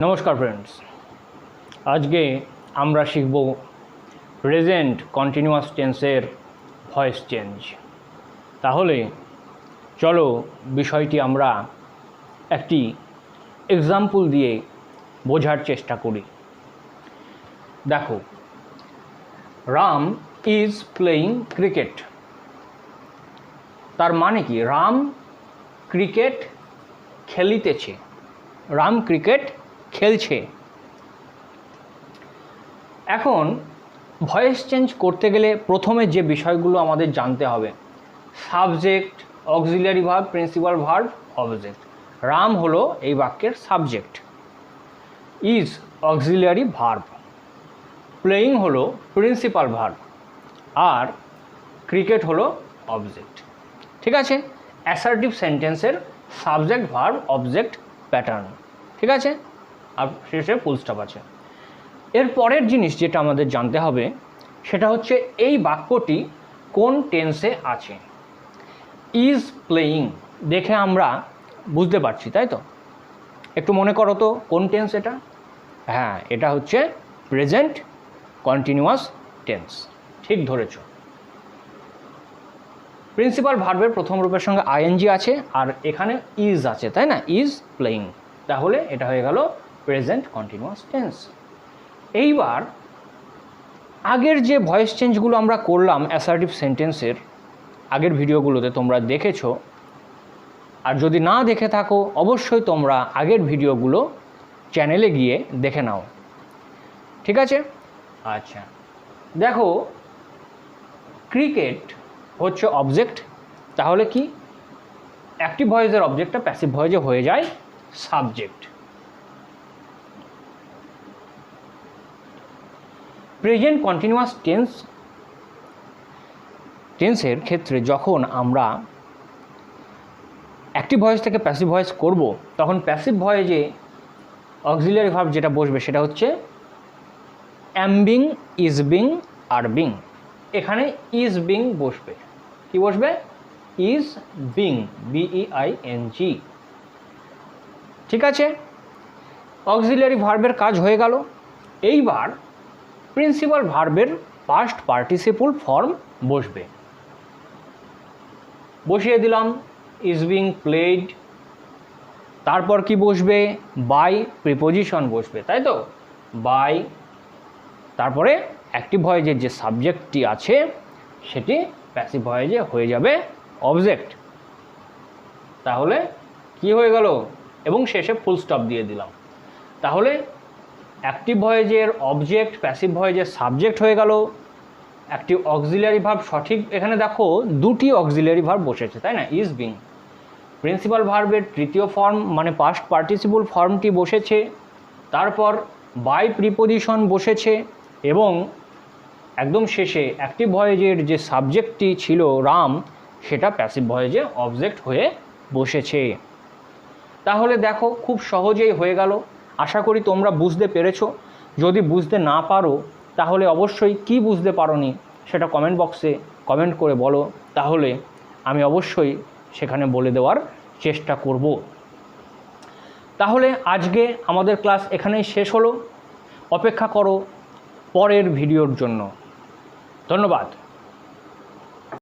नमस्कार फ्रेंड्स, आज के आम्रा शिखब प्रेजेंट कन्टिन्यूअस टेंसर वॉइस चेंज। ताहले चलो विषयटी आम्रा एकटी एग्जाम्पल दिए बोझार चेष्टा करी। देखो, राम इज प्लेइंग क्रिकेट। तार माने कि राम क्रिकेट खेलितेछे, राम क्रिकेट खेलছে। এখন ভয়েস চেঞ্জ করতে গেলে প্রথমে যে বিষয়গুলো আমাদের জানতে হবে, subject, auxiliary verb, principal verb, object. Ram হলো এই বাক্যের subject, is auxiliary verb, playing হলো প্রিন্সিপাল ভার্ব, আর ক্রিকেট হলো অবজেক্ট। ঠিক আছে, অ্যাসার্টিভ সেন্টেন্সের সাবজেক্ট ভার্ব অবজেক্ট প্যাটার্ন। ঠিক আছে, আর শেষে ফুল স্টপ আছে। এর পরের জিনিস যেটা আমাদের জানতে হবে সেটা হচ্ছে এই বাক্যটি কোন টেন্সে আছে। ইজ প্লেইং দেখে আমরা বুঝতে পারছি, তাই তো? একটু মনে করো তো কোন টেন্স এটা? হ্যাঁ, এটা হচ্ছে প্রেজেন্ট কন্টিনিউয়াস টেন্স। ঠিক ধরেছ। প্রিন্সিপাল ভার্বের প্রথম রূপের সঙ্গে আইএনজি আছে আর এখানে ইজ আছে, তাই না? ইজ প্লেইং, তাহলে এটা হয়ে গেল প্রেজেন্ট কন্টিনিউয়াস টেন্স। এইবার আগের যে ভয়েস চেঞ্জগুলো আমরা করলাম অ্যাসার্টিভ সেন্টেন্সের আগের ভিডিওগুলোতে তোমরা দেখেছো, আর যদি না দেখে থাকো অবশ্যই তোমরা আগের ভিডিওগুলো চ্যানেলে গিয়ে দেখে নাও। ঠিক আছে? আচ্ছা, দেখো, ক্রিকেট হচ্ছে অবজেক্ট, তাহলে কি অ্যাক্টিভ ভয়েসের অবজেক্টটা প্যাসিভ ভয়েসে হয়ে যায় সাবজেক্ট। প্রেজেন্ট কন্টিনিউয়াস টেন্সের ক্ষেত্রে যখন আমরা অ্যাক্টিভ ভয়েস থেকে প্যাসিভ ভয়েস করব, তখন প্যাসিভ ভয়েসে অক্সিলিয়ারি ভার্ব যেটা বসবে সেটা হচ্ছে অ্যাম being, is being, are being. এখানে ইজ বিং বসবে। কি বসবে? Is being, BEING। ঠিক আছে, অক্সিলিয়ারি ভার্বের কাজ হয়ে গেল। এইবার প্রিন্সিপাল ভার্বের পাস্ট পার্টিসিপল ফর্ম বসবে। বসিয়ে দিলাম ইজ বিং প্লেড। তারপর কি বসবে? বাই প্রিপোজিশন বসবে, তাই তো? বাই। তারপরে অ্যাক্টিভ ভয়েসের যে সাবজেক্টটি আছে সেটি প্যাসিভ ভয়েসে হয়ে যাবে অবজেক্ট। তাহলে কি হয়ে গেল? এবং শেষে ফুল স্টপ দিয়ে দিলাম। তাহলে অ্যাক্টিভ ভয়েসের অবজেক্ট, প্যাসিভ ভয়েসের সাবজেক্ট হয়ে গেল। একটি অক্সিলিয়ারি ভার্ব, সঠিক এখানে দেখো দুটি অক্সিলিয়ারি ভার্ব বসেছে, তাই না? Is being. প্রিন্সিপাল ভার্বের তৃতীয় ফর্ম মানে পাস্ট পার্টিসিপল ফর্মটি বসেছে, তারপর বাই প্রিপোজিশন বসেছে, এবং একদম শেষে অ্যাক্টিভ ভয়েসের যে সাবজেক্টটি ছিল রাম, সেটা প্যাসিভ ভয়েসে অবজেক্ট হয়ে বসেছে। তাহলে দেখো খুব সহজেই হয়ে গেল। আশা করি তোমরা বুঝতে পেরেছো। যদি বুঝতে না পারো তাহলে অবশ্যই কি বুঝতে পারোনি সেটা কমেন্ট বক্সে কমেন্ট করে বলো, তাহলে আমি অবশ্যই সেখানে বলে দেওয়ার চেষ্টা করব। তাহলে আজকে আমাদের ক্লাস এখানেই শেষ হলো। অপেক্ষা করো পরের ভিডিওর জন্য। ধন্যবাদ।